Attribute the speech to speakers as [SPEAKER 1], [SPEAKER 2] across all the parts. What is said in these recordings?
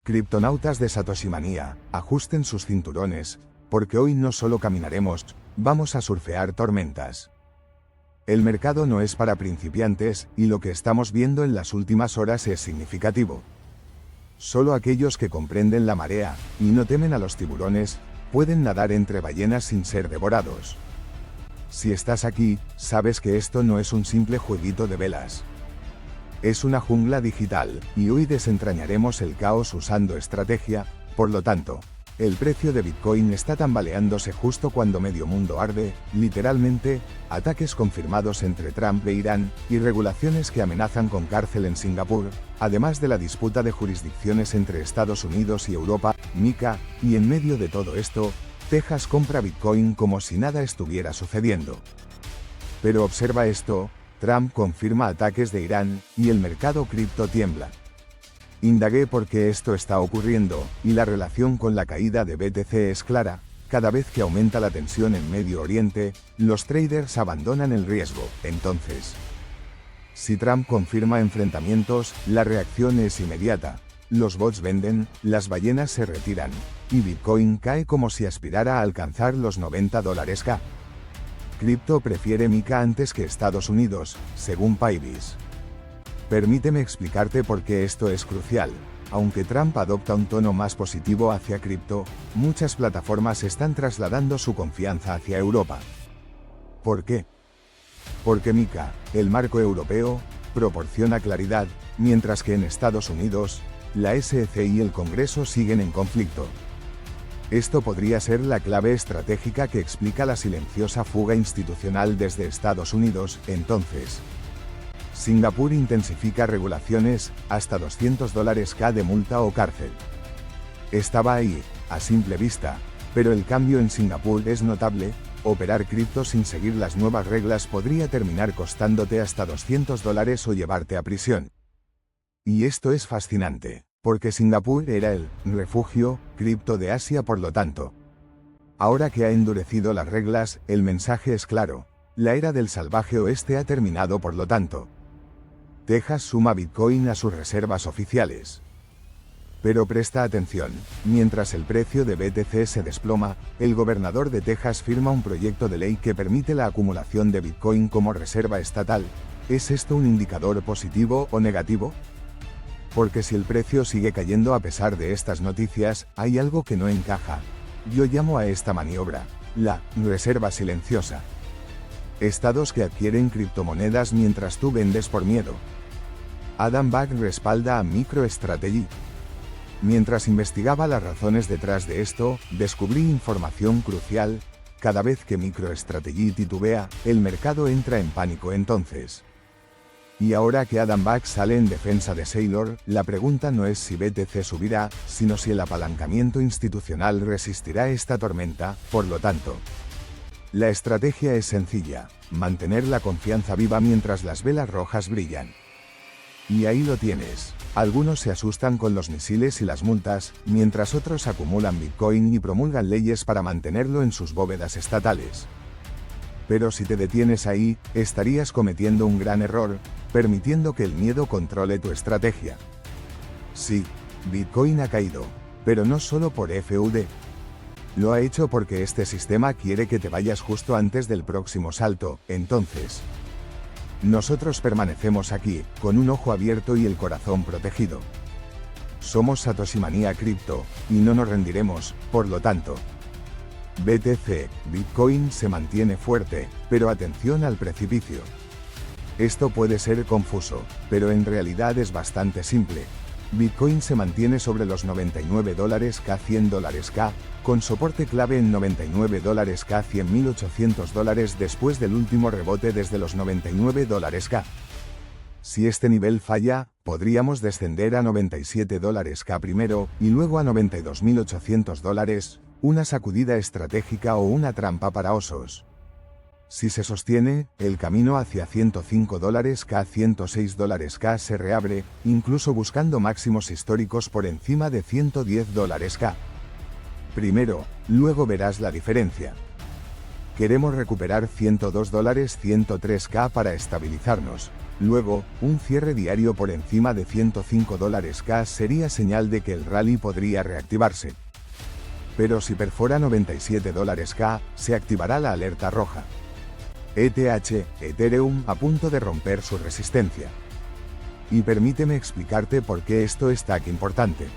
[SPEAKER 1] Criptonautas de Satoshi Manía, ajusten sus cinturones, porque hoy no solo caminaremos, vamos a surfear tormentas. El mercado no es para principiantes, y lo que estamos viendo en las últimas horas es significativo. Solo aquellos que comprenden la marea, y no temen a los tiburones, pueden nadar entre ballenas sin ser devorados. Si estás aquí, sabes que esto no es un simple jueguito de velas. Es una jungla digital, y hoy desentrañaremos el caos usando estrategia. Por lo tanto, el precio de Bitcoin está tambaleándose justo cuando medio mundo arde, literalmente, ataques confirmados entre Trump e Irán, y regulaciones que amenazan con cárcel en Singapur, además de la disputa de jurisdicciones entre Estados Unidos y Europa, MiCA, y en medio de todo esto, Texas compra Bitcoin como si nada estuviera sucediendo. Pero observa esto, Trump confirma ataques de Irán, y el mercado cripto tiembla. Indagué por qué esto está ocurriendo, y la relación con la caída de BTC es clara. Cada vez que aumenta la tensión en Medio Oriente, los traders abandonan el riesgo. Entonces, si Trump confirma enfrentamientos, la reacción es inmediata. Los bots venden, las ballenas se retiran, y Bitcoin cae como si aspirara a alcanzar los $90K. Cripto prefiere MiCA antes que Estados Unidos, según Pybis. Permíteme explicarte por qué esto es crucial. Aunque Trump adopta un tono más positivo hacia cripto, muchas plataformas están trasladando su confianza hacia Europa. ¿Por qué? Porque MiCA, el marco europeo, proporciona claridad, mientras que en Estados Unidos, la SEC y el Congreso siguen en conflicto. Esto podría ser la clave estratégica que explica la silenciosa fuga institucional desde Estados Unidos. Entonces, Singapur intensifica regulaciones, hasta $200K de multa o cárcel. Estaba ahí, a simple vista, pero el cambio en Singapur es notable. Operar cripto sin seguir las nuevas reglas podría terminar costándote hasta $200 o llevarte a prisión. Y esto es fascinante, porque Singapur era el refugio cripto de Asia. Por lo tanto, ahora que ha endurecido las reglas, el mensaje es claro: la era del salvaje oeste ha terminado. Por lo tanto, Texas suma Bitcoin a sus reservas oficiales. Pero presta atención, mientras el precio de BTC se desploma, el gobernador de Texas firma un proyecto de ley que permite la acumulación de Bitcoin como reserva estatal. ¿Es esto un indicador positivo o negativo? Porque si el precio sigue cayendo a pesar de estas noticias, hay algo que no encaja. Yo llamo a esta maniobra la reserva silenciosa. Estados que adquieren criptomonedas mientras tú vendes por miedo. Adam Back respalda a MicroStrategy. Mientras investigaba las razones detrás de esto, descubrí información crucial. Cada vez que MicroStrategy titubea, el mercado entra en pánico. Entonces, y ahora que Adam Back sale en defensa de Saylor, la pregunta no es si BTC subirá, sino si el apalancamiento institucional resistirá esta tormenta. Por lo tanto, la estrategia es sencilla: mantener la confianza viva mientras las velas rojas brillan. Y ahí lo tienes. Algunos se asustan con los misiles y las multas, mientras otros acumulan Bitcoin y promulgan leyes para mantenerlo en sus bóvedas estatales. Pero si te detienes ahí, estarías cometiendo un gran error, permitiendo que el miedo controle tu estrategia. Sí, Bitcoin ha caído, pero no solo por FUD. Lo ha hecho porque este sistema quiere que te vayas justo antes del próximo salto. Entonces, nosotros permanecemos aquí, con un ojo abierto y el corazón protegido. Somos Satoshi Manía Crypto, y no nos rendiremos. Por lo tanto, BTC, Bitcoin se mantiene fuerte, pero atención al precipicio. Esto puede ser confuso, pero en realidad es bastante simple. Bitcoin se mantiene sobre los $99K, $100K, con soporte clave en $99K, $100.800 después del último rebote desde los $99K. Si este nivel falla, podríamos descender a $97K primero, y luego a $92.800, una sacudida estratégica o una trampa para osos. Si se sostiene, el camino hacia $105K, $106K se reabre, incluso buscando máximos históricos por encima de $110K. Primero, luego verás la diferencia. Queremos recuperar $102 103K para estabilizarnos. Luego, un cierre diario por encima de $105K sería señal de que el rally podría reactivarse. Pero si perfora $97K, se activará la alerta roja. ETH, Ethereum, a punto de romper su resistencia. Y permíteme explicarte por qué esto es tan importante.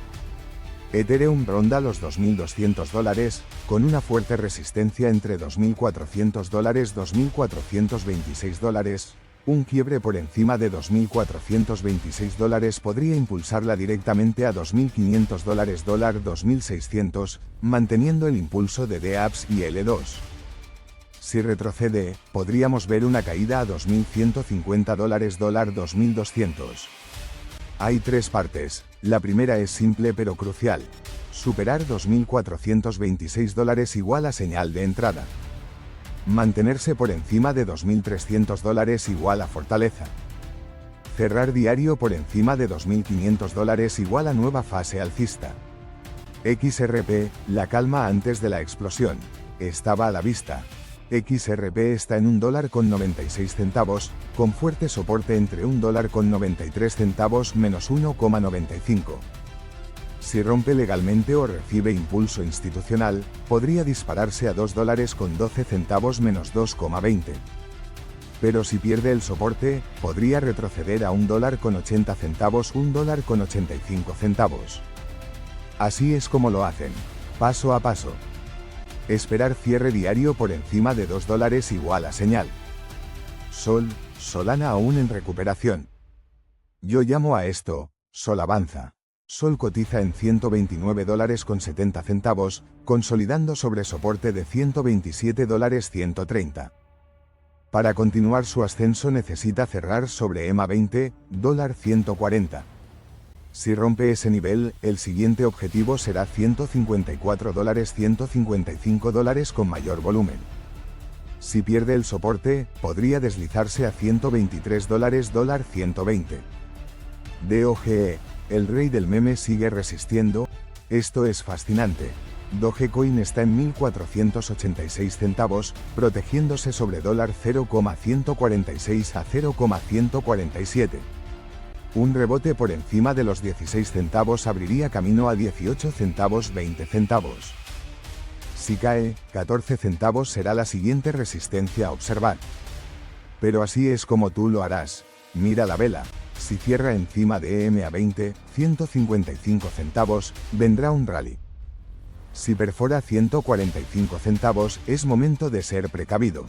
[SPEAKER 1] Ethereum ronda los $2.200, con una fuerte resistencia entre $2.400 $2.426. Un quiebre por encima de $2.426 podría impulsarla directamente a $2.500 $2.600, manteniendo el impulso de DApps y L2. Si retrocede, podríamos ver una caída a $2.150 $2.200. Hay tres partes. La primera es simple pero crucial. Superar $2.426 igual a señal de entrada. Mantenerse por encima de $2.300 igual a fortaleza. Cerrar diario por encima de $2.500 igual a nueva fase alcista. XRP, la calma antes de la explosión. Estaba a la vista. XRP está en $1.96, con fuerte soporte entre $1.93 menos 1,95. Si rompe legalmente o recibe impulso institucional, podría dispararse a $2.12 menos 2,20. Pero si pierde el soporte, podría retroceder a $1.80 $1.85. Así es como lo hacen. Paso a paso. Esperar cierre diario por encima de $2 igual a señal. Solana aún en recuperación. Yo llamo a esto, Sol avanza. Sol cotiza en $129,70, consolidando sobre soporte de $127,130. Para continuar su ascenso necesita cerrar sobre EMA 20, $140. Si rompe ese nivel, el siguiente objetivo será $154,155 con mayor volumen. Si pierde el soporte, podría deslizarse a $123, $120. DOGE, el rey del meme sigue resistiendo. Esto es fascinante. Dogecoin está en 1.486 centavos, protegiéndose sobre $0,146 a $0,147. Un rebote por encima de los 16 centavos abriría camino a 18 centavos 20 centavos. Si cae, 14 centavos será la siguiente resistencia a observar. Pero así es como tú lo harás. Mira la vela. Si cierra encima de EMA 20, 155 centavos, vendrá un rally. Si perfora 145 centavos, es momento de ser precavido.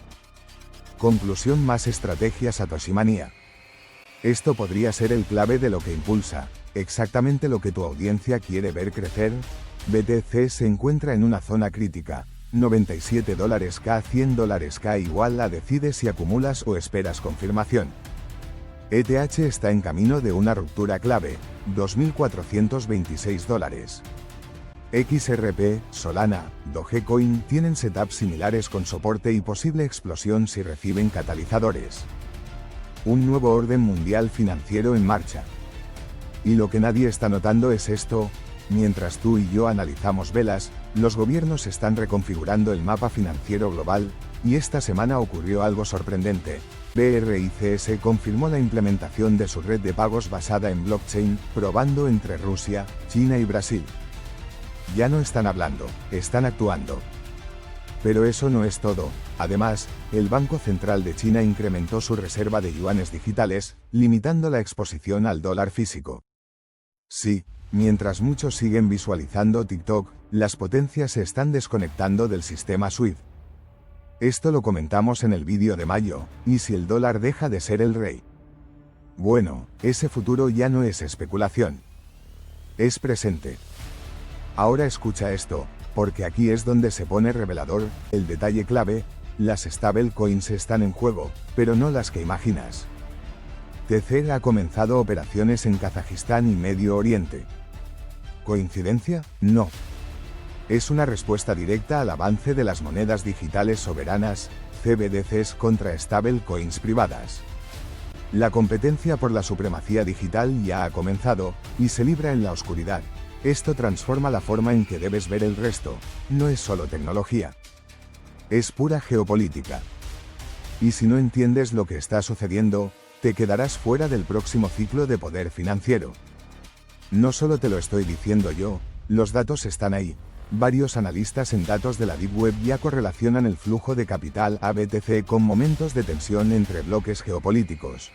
[SPEAKER 1] Conclusión: más estrategia Satoshi Manía. Esto podría ser el clave de lo que impulsa, exactamente lo que tu audiencia quiere ver crecer. BTC se encuentra en una zona crítica. $97K, $100K igual a decide si acumulas o esperas confirmación. ETH está en camino de una ruptura clave, $2.426. XRP, Solana, Dogecoin tienen setups similares con soporte y posible explosión si reciben catalizadores. Un nuevo orden mundial financiero en marcha. Y lo que nadie está notando es esto: mientras tú y yo analizamos velas, los gobiernos están reconfigurando el mapa financiero global, y esta semana ocurrió algo sorprendente. BRICS confirmó la implementación de su red de pagos basada en blockchain, probando entre Rusia, China y Brasil. Ya no están hablando, están actuando. Pero eso no es todo. Además, el Banco Central de China incrementó su reserva de yuanes digitales, limitando la exposición al dólar físico. Sí, mientras muchos siguen visualizando TikTok, las potencias se están desconectando del sistema SWIFT. Esto lo comentamos en el vídeo de mayo. ¿Y si el dólar deja de ser el rey? Bueno, ese futuro ya no es especulación. Es presente. Ahora escucha esto, porque aquí es donde se pone revelador, el detalle clave: las stablecoins están en juego, pero no las que imaginas. Tether ha comenzado operaciones en Kazajistán y Medio Oriente. ¿Coincidencia? No. Es una respuesta directa al avance de las monedas digitales soberanas, CBDCs, contra stablecoins privadas. La competencia por la supremacía digital ya ha comenzado, y se libra en la oscuridad. Esto transforma la forma en que debes ver el resto. No es solo tecnología. Es pura geopolítica. Y si no entiendes lo que está sucediendo, te quedarás fuera del próximo ciclo de poder financiero. No solo te lo estoy diciendo yo, los datos están ahí. Varios analistas en datos de la Deep Web ya correlacionan el flujo de capital a BTC con momentos de tensión entre bloques geopolíticos.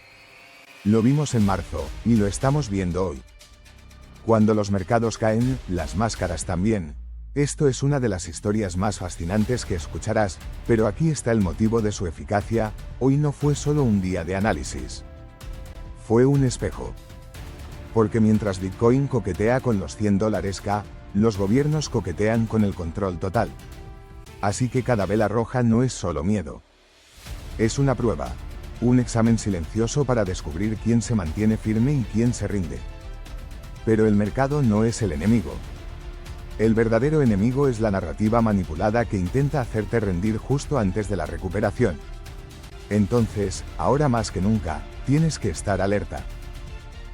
[SPEAKER 1] Lo vimos en marzo, y lo estamos viendo hoy. Cuando los mercados caen, las máscaras también. Esto es una de las historias más fascinantes que escucharás, pero aquí está el motivo de su eficacia. Hoy no fue solo un día de análisis. Fue un espejo. Porque mientras Bitcoin coquetea con los $100K, los gobiernos coquetean con el control total. Así que cada vela roja no es solo miedo. Es una prueba, un examen silencioso para descubrir quién se mantiene firme y quién se rinde. Pero el mercado no es el enemigo. El verdadero enemigo es la narrativa manipulada que intenta hacerte rendir justo antes de la recuperación. Entonces, ahora más que nunca, tienes que estar alerta.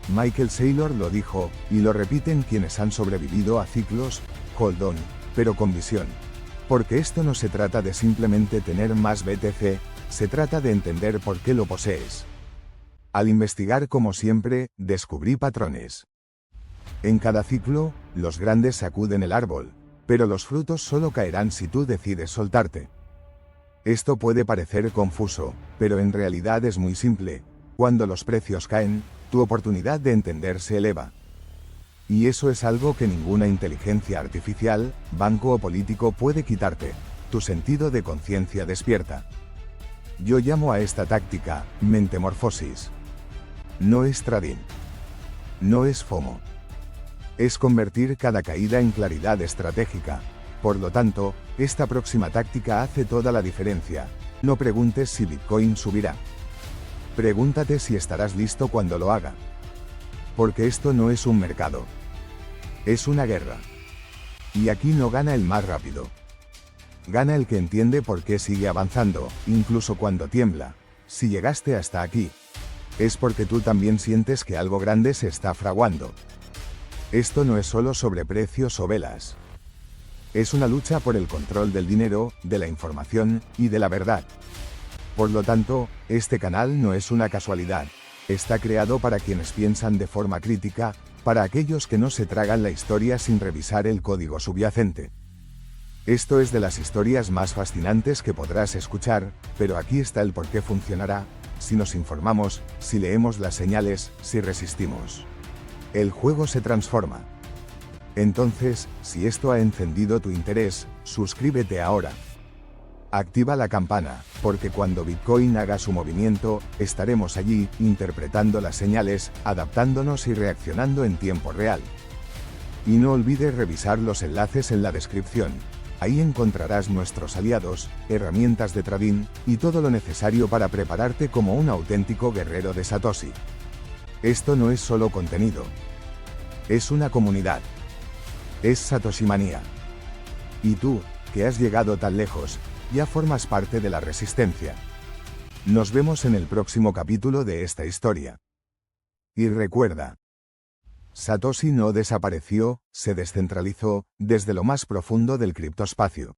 [SPEAKER 1] Michael Saylor lo dijo, y lo repiten quienes han sobrevivido a ciclos: hold on, pero con visión. Porque esto no se trata de simplemente tener más BTC, se trata de entender por qué lo posees. Al investigar, como siempre, descubrí patrones. En cada ciclo, los grandes sacuden el árbol, pero los frutos solo caerán si tú decides soltarte. Esto puede parecer confuso, pero en realidad es muy simple. Cuando los precios caen, tu oportunidad de entender se eleva. Y eso es algo que ninguna inteligencia artificial, banco o político puede quitarte. Tu sentido de conciencia despierta. Yo llamo a esta táctica mentemorfosis. No es trading. No es FOMO. Es convertir cada caída en claridad estratégica. Por lo tanto, esta próxima táctica hace toda la diferencia. No preguntes si Bitcoin subirá. Pregúntate si estarás listo cuando lo haga. Porque esto no es un mercado. Es una guerra. Y aquí no gana el más rápido. Gana el que entiende por qué sigue avanzando, incluso cuando tiembla. Si llegaste hasta aquí, es porque tú también sientes que algo grande se está fraguando. Esto no es solo sobre precios o velas. Es una lucha por el control del dinero, de la información y de la verdad. Por lo tanto, este canal no es una casualidad. Está creado para quienes piensan de forma crítica, para aquellos que no se tragan la historia sin revisar el código subyacente. Esto es de las historias más fascinantes que podrás escuchar, pero aquí está el por qué funcionará: si nos informamos, si leemos las señales, si resistimos. El juego se transforma. Entonces, si esto ha encendido tu interés, suscríbete ahora. Activa la campana, porque cuando Bitcoin haga su movimiento, estaremos allí, interpretando las señales, adaptándonos y reaccionando en tiempo real. Y no olvides revisar los enlaces en la descripción. Ahí encontrarás nuestros aliados, herramientas de trading, y todo lo necesario para prepararte como un auténtico guerrero de Satoshi. Esto no es solo contenido. Es una comunidad. Es Satoshi Manía. Y tú, que has llegado tan lejos, ya formas parte de la resistencia. Nos vemos en el próximo capítulo de esta historia. Y recuerda, Satoshi no desapareció, se descentralizó, desde lo más profundo del criptoespacio.